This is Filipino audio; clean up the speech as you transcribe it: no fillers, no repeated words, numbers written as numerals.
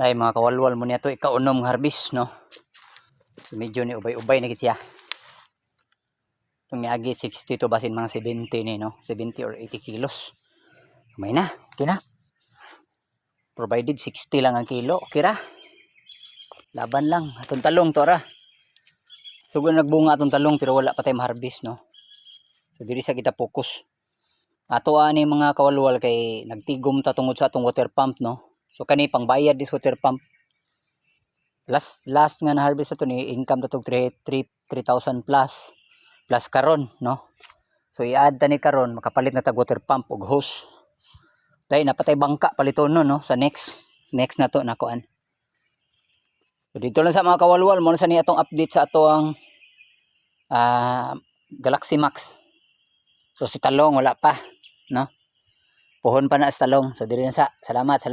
Ay mga kawalwal mo niya to ikaunom nga harvest no. So, medyo ni ubay-ubay na gid siya. Itong niagi 60 to basin mga 70 ni no, 70 or 80 kilos. May na, okay na. Provided 60 lang ang kilo, okay ra. Laban lang, atong talong to ra. Sugo nagbunga atong talong pero wala pa tay ma-harvest no. So diri sa kita focus. Ato ani mga kawalwal kay nagtigom ta tungod sa atong water pump no. So kani pang bayad dis water pump. Last nga na harvest ato ni income ta tog 3,000 plus karon no. So i-add ta ni karon makapalit na tag water pump og hose. Dahil napatay bangka paliton no sa next na to nakuan. So dito lang sa mga kawalwal mo na sa ni atong update sa ato ang Galaxy Max. So si talong wala pa no. Puhon pa na sa talong. So diri na sa. Salamat.